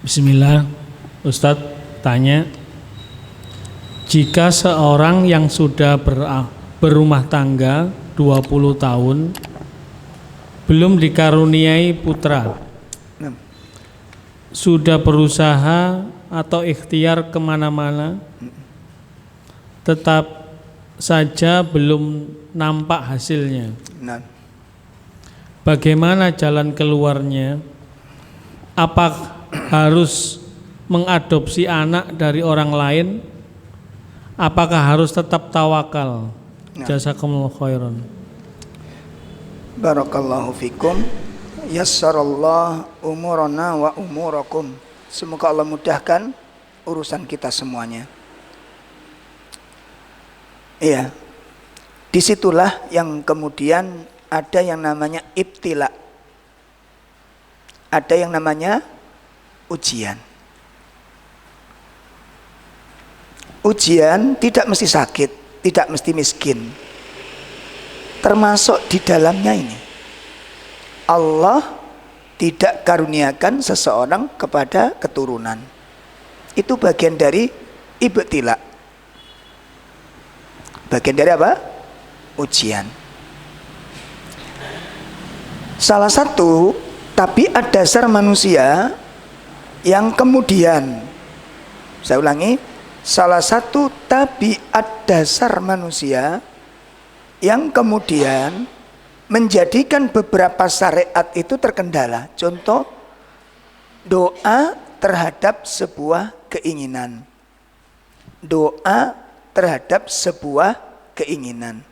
Bismillah, Ustadz tanya, jika seorang yang sudah berumah tangga 20 tahun belum dikaruniai putra, sudah berusaha atau ikhtiar kemana-mana, tetap saja belum nampak hasilnya, bagaimana jalan keluarnya? Apakah harus mengadopsi anak dari orang lain? Apakah harus tetap tawakal? Jazakumullah khairan. Barakallahu fikum. Yassarallah umurana wa umurakum. Semoga Allah mudahkan urusan kita semuanya. Iya. Disitulah yang kemudian ada yang namanya ibtila. Ada yang namanya ujian. Ujian tidak mesti sakit, tidak mesti miskin. Termasuk di dalamnya ini, Allah tidak karuniakan seseorang kepada keturunan. Itu bagian dari ibtila. Bagian dari apa? Ujian. Salah satu tabiat dasar manusia yang kemudian, saya ulangi, salah satu tabiat dasar manusia yang kemudian menjadikan beberapa syariat itu terkendala. Contoh, doa terhadap sebuah keinginan. Doa terhadap sebuah keinginan.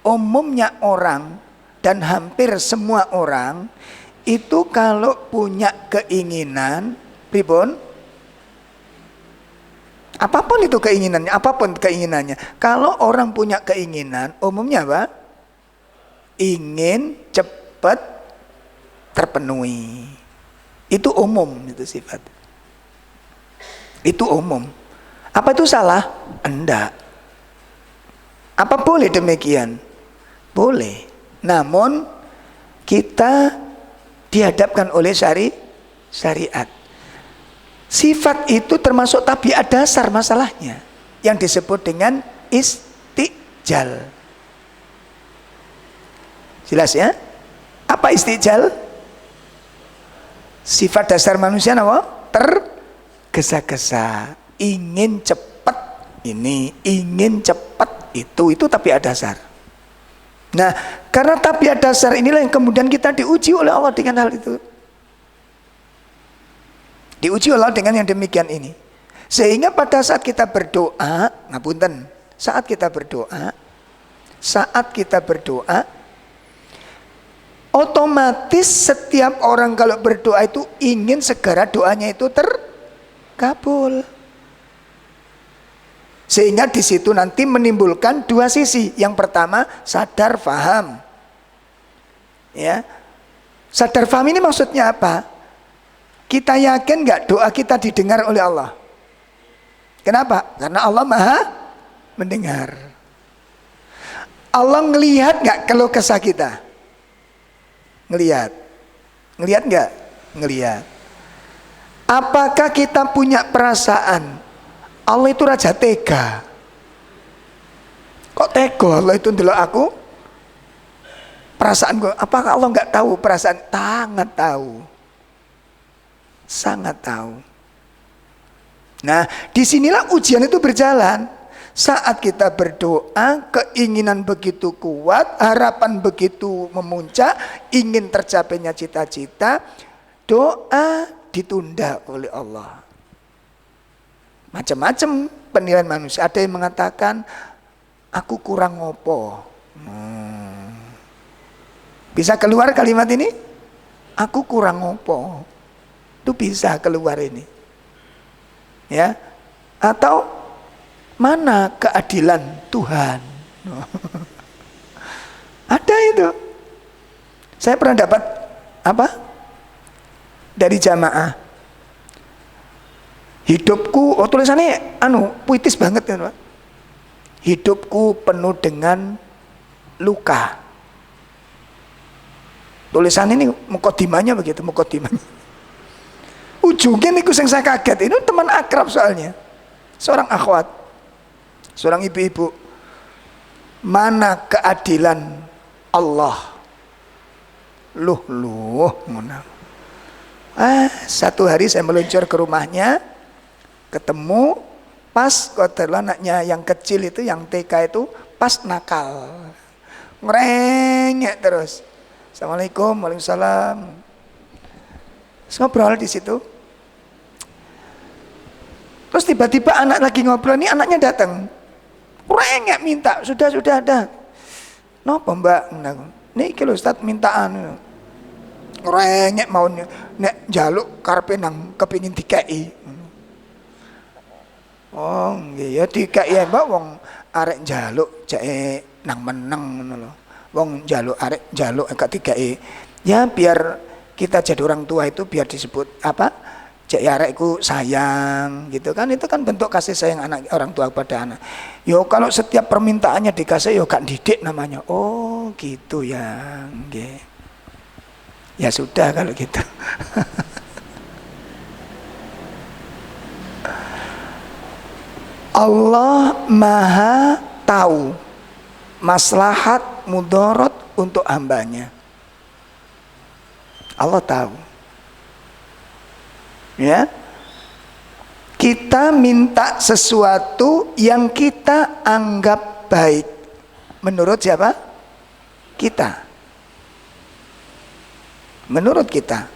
Umumnya orang dan hampir semua orang itu kalau punya keinginan, pripun? Apapun itu keinginannya, apapun keinginannya. Kalau orang punya keinginan, umumnya apa? Ingin cepat terpenuhi. Itu umum, itu sifat. Itu umum. Apa itu salah? Enggak. Apa boleh demikian? Boleh. Namun kita dihadapkan oleh syariat. Sifat itu termasuk tabiat dasar masalahnya yang disebut dengan istijal. Jelas ya? Apa istijal? Sifat dasar manusia apa? Tergesa-gesa, ingin cepat ini, ingin cepat itu tabiat dasar. Nah, karena tabiat dasar inilah yang kemudian kita diuji oleh Allah dengan hal itu. Diuji Allah dengan yang demikian ini. Sehingga pada saat kita berdoa, ngapunten, saat kita berdoa, otomatis setiap orang kalau berdoa itu ingin segera doanya itu terkabul. Sehingga di situ nanti menimbulkan dua sisi. Yang pertama, sadar faham. Ya. Sadar faham ini maksudnya apa? Kita yakin nggak doa kita didengar oleh Allah? Kenapa? Karena Allah Maha mendengar. Allah ngelihat nggak keluh kesah kita? Ngelihat. Ngelihat nggak? Ngelihat. Apakah kita punya perasaan Allah itu raja tega? Kok tega Allah itu ndelok aku? Perasaan gue, apakah Allah nggak tahu perasaan? Sangat tahu. Sangat tahu. Nah, disinilah ujian itu berjalan. Saat kita berdoa, keinginan begitu kuat, harapan begitu memuncak, ingin tercapainya cita-cita, doa ditunda oleh Allah. Macam-macam penilaian manusia. Ada yang mengatakan, aku kurang ngopo. Bisa keluar kalimat ini? Aku kurang ngopo. Itu bisa keluar ini, ya. Atau mana keadilan Tuhan? Ada itu. Saya pernah dapat apa? Dari jamaah. Hidupku, tulisannya puitis banget kan, Pak. Hidupku penuh dengan luka. Tulisan ini mukodimanya begitu, mukodimanya. Ujungnya niku sing saya kaget, ini teman akrab soalnya. Seorang akhwat, seorang ibu-ibu. Mana keadilan Allah? Luh, ngono. Satu hari saya meluncur ke rumahnya, ketemu pas kotel anaknya yang kecil itu, yang TK itu pas nakal, ngerengek terus. Assalamualaikum, waalaikumsalam. Ngobrol di situ. Terus tiba-tiba anak lagi ngobrol, ini anaknya datang, ngerengek minta, sudah ada. Napa mbak? Nih kalau Ustaz mintaan, ngerengek mau nek jaluk karepe nang kepingin dikei. Oh nggih ya dikei mbak, wong arek njaluk jake nang meneng ngono lho. Wong njaluk arek njaluk gak dikei. Ya biar kita jadi orang tua itu biar disebut apa? Cek arekku sayang gitu kan, itu kan bentuk kasih sayang anak orang tua pada anak. Yo kalau setiap permintaannya dikasih yo gak didik namanya. Oh gitu ya, nggih. Ya sudah kalau gitu. Allah Maha tahu maslahat mudarat untuk hambanya. Allah tahu. Ya, kita minta sesuatu yang kita anggap baik menurut siapa? Kita. Menurut kita.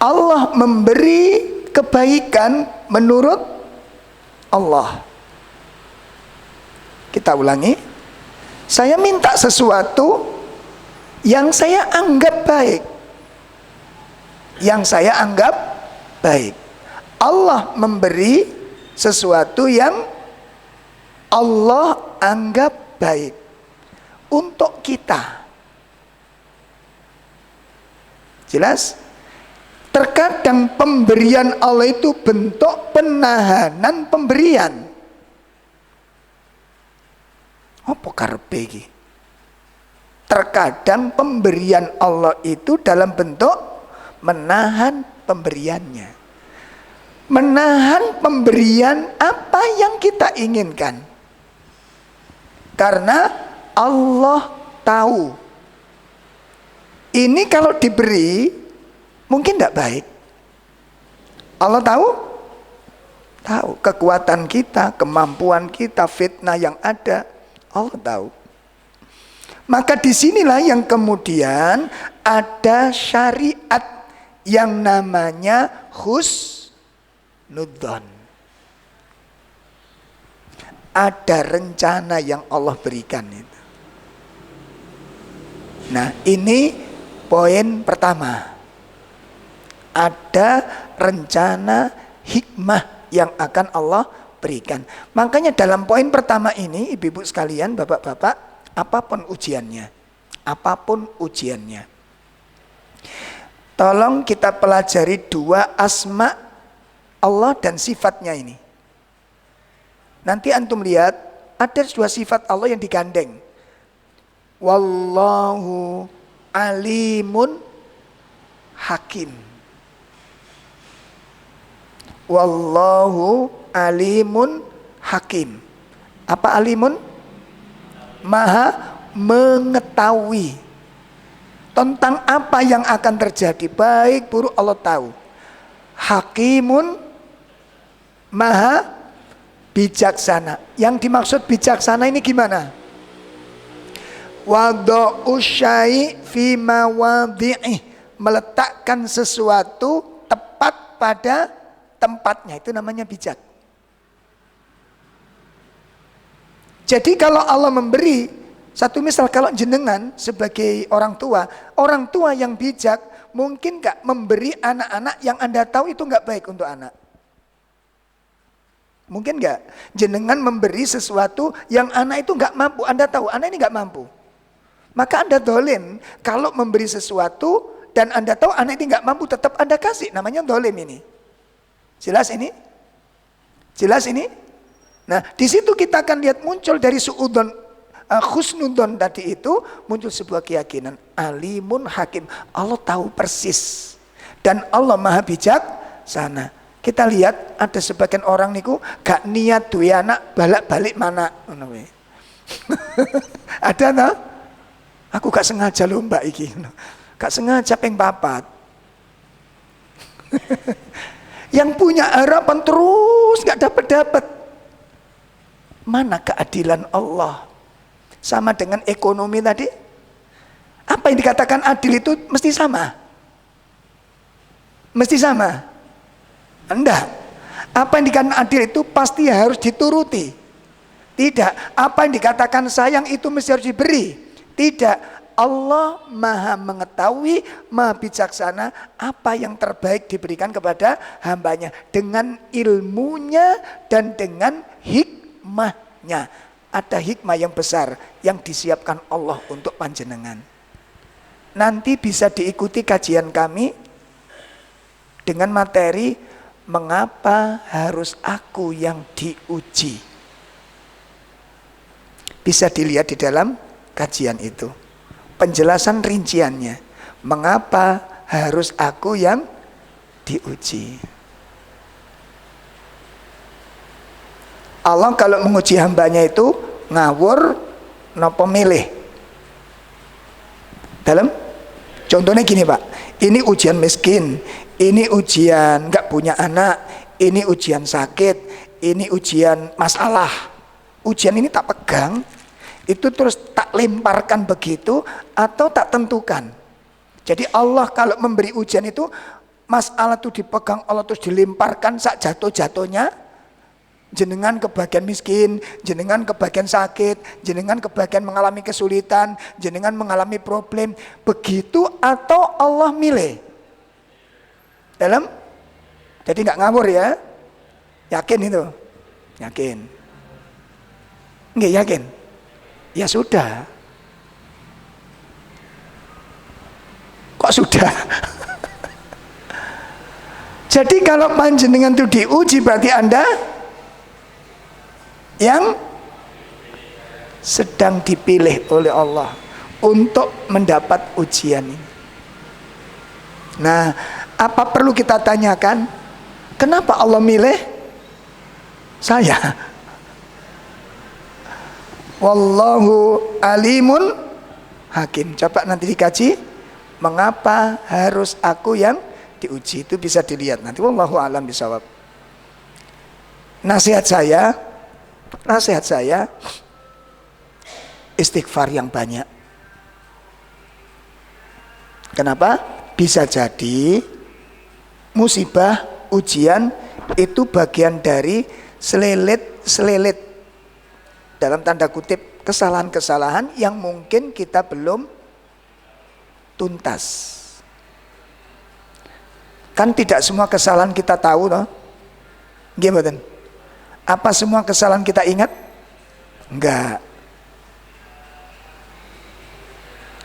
Allah memberi kebaikan menurut Allah. Kita ulangi. Saya minta sesuatu yang saya anggap baik. Yang saya anggap baik. Allah memberi sesuatu yang Allah anggap baik untuk kita. Jelas? Terkadang pemberian Allah itu bentuk penahanan pemberian. Apa karepe iki? Terkadang pemberian Allah itu dalam bentuk menahan pemberiannya. Menahan pemberian apa yang kita inginkan. Karena Allah tahu. Ini kalau diberi mungkin tidak baik. Allah tahu? Tahu kekuatan kita, kemampuan kita, fitnah yang ada. Allah tahu. Maka disinilah yang kemudian ada syariat yang namanya husnudzon. Ada rencana yang Allah berikan itu. Nah ini poin pertama. Ada rencana hikmah yang akan Allah berikan. Makanya dalam poin pertama ini, ibu-ibu sekalian, bapak-bapak, apapun ujiannya, tolong kita pelajari dua asma Allah dan sifatnya ini. Nanti antum lihat ada dua sifat Allah yang digandeng. Wallahu alimun hakim. Wallahu alimun hakim. Apa alimun? Maha mengetahui tentang apa yang akan terjadi, baik buruk Allah tahu. Hakimun, maha bijaksana. Yang dimaksud bijaksana ini gimana? Wada'u syai' fi mawadhi'i, meletakkan sesuatu tepat pada tempatnya, itu namanya bijak. Jadi kalau Allah memberi satu, misal kalau jenengan sebagai orang tua yang bijak, mungkin gak memberi anak-anak yang Anda tahu itu gak baik untuk anak? Mungkin gak? Jenengan memberi sesuatu yang anak itu gak mampu, Anda tahu anak ini gak mampu, maka Anda dolim. Kalau memberi sesuatu dan Anda tahu anak ini gak mampu, tetap Anda kasih, namanya dolim ini. Jelas ini? Jelas ini? Nah, di situ kita akan lihat muncul dari su'udon, khusnudon tadi itu, muncul sebuah keyakinan alimun hakim. Allah tahu persis dan Allah maha bijak sana. Kita lihat ada sebagian orang niku gak niat duwe anak balik mana. Ada no? Aku gak sengaja lho mbak iki. Gak sengaja ping papat. Yang punya harapan terus gak dapat. Mana keadilan Allah? Sama dengan ekonomi tadi. Apa yang dikatakan adil itu mesti sama? Mesti sama? Enggak. Apa yang dikatakan adil itu pasti harus dituruti. Tidak. Apa yang dikatakan sayang itu mesti harus diberi. Tidak. Allah maha mengetahui, maha bijaksana apa yang terbaik diberikan kepada hambanya. Dengan ilmunya dan dengan hikmahnya. Ada hikmah yang besar yang disiapkan Allah untuk panjenengan. Nanti bisa diikuti kajian kami dengan materi mengapa harus aku yang diuji. Bisa dilihat di dalam kajian itu. Penjelasan rinciannya. Mengapa harus aku yang diuji. Allah kalau menguji hambanya itu ngawur napa milih. Dalam contohnya gini Pak, ini ujian miskin, ini ujian nggak punya anak, ini ujian sakit, ini ujian masalah. Ujian ini tak pegang, itu terus tak lemparkan begitu atau tak tentukan. Jadi Allah kalau memberi ujian itu masalah itu dipegang Allah terus dilemparkan sak jatuh-jatuhnya. Jenengan kebagian miskin, jenengan kebagian sakit, jenengan kebagian mengalami kesulitan, jenengan mengalami problem. Begitu atau Allah milih? Dalam? Jadi nggak ngawur ya? Yakin itu? Yakin? Nggak yakin? Ya sudah. Kok sudah? Jadi kalau panjenengan itu diuji berarti Anda yang sedang dipilih oleh Allah untuk mendapat ujian ini. Nah, apa perlu kita tanyakan? Kenapa Allah milih saya? Wallahu alimun hakim. Coba nanti dikaji, mengapa harus aku yang diuji? Itu bisa dilihat nanti. Wallahu alam bisawab. Nasihat saya istighfar yang banyak. Kenapa? Bisa jadi musibah, ujian itu bagian dari selelit dalam tanda kutip kesalahan-kesalahan yang mungkin kita belum tuntas. Kan tidak semua kesalahan kita tahu toh. Gimana? Apa semua kesalahan kita ingat? Enggak.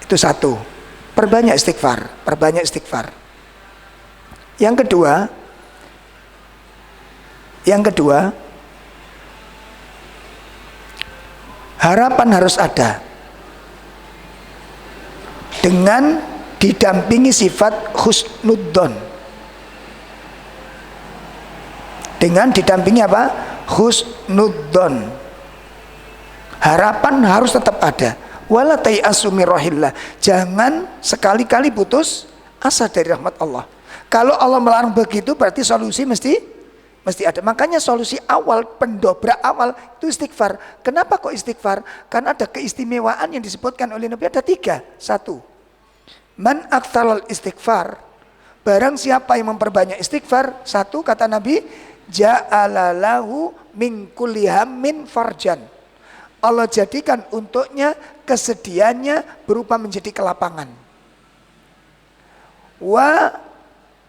Itu satu. Perbanyak istighfar. Yang kedua, harapan harus ada. Dengan didampingi sifat husnudzon. Dengan didampingi apa? Husnudzon. Harapan harus tetap ada. Wala tayasu min rahillah. Jangan sekali-kali putus asa dari rahmat Allah. Kalau Allah melarang begitu berarti solusi mesti ada. Makanya solusi awal, pendobrak awal itu istighfar. Kenapa kok istighfar? Karena ada keistimewaan yang disebutkan oleh Nabi ada 3. 1. Man aktsalal istighfar. Barang siapa yang memperbanyak istighfar, 1 kata Nabi, ja'alalahu min kulli hammin farjan. Allah jadikan untuknya kesedihannya berupa menjadi kelapangan. Wa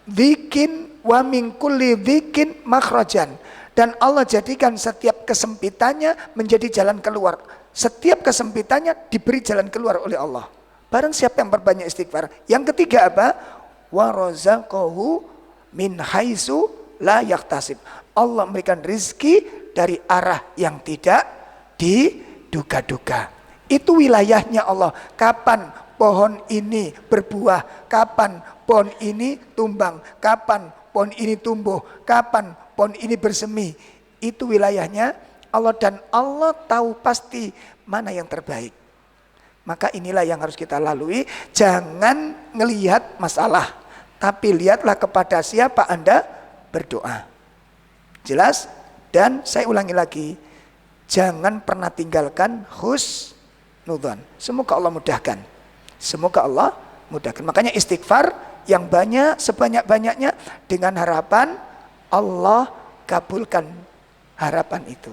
dzikin wa min kulli dzikin makhrajan. Dan Allah jadikan setiap kesempitannya menjadi jalan keluar. Setiap kesempitannya diberi jalan keluar oleh Allah. Barang siapa yang berbanyak istighfar. Yang ketiga apa? Wa razaqahu min haitsu la yaktasib. Allah memberikan rizki dari arah yang tidak diduga-duga. Itu wilayahnya Allah. Kapan pohon ini berbuah, kapan pohon ini tumbang, kapan pohon ini tumbuh, kapan pohon ini bersemi. Itu wilayahnya Allah, dan Allah tahu pasti mana yang terbaik. Maka inilah yang harus kita lalui. Jangan ngelihat masalah, tapi lihatlah kepada siapa Anda berdoa. Jelas? Dan saya ulangi lagi, jangan pernah tinggalkan husnudzon. Semoga Allah mudahkan. Semoga Allah mudahkan. Makanya istighfar yang banyak, sebanyak-banyaknya, dengan harapan Allah kabulkan harapan itu.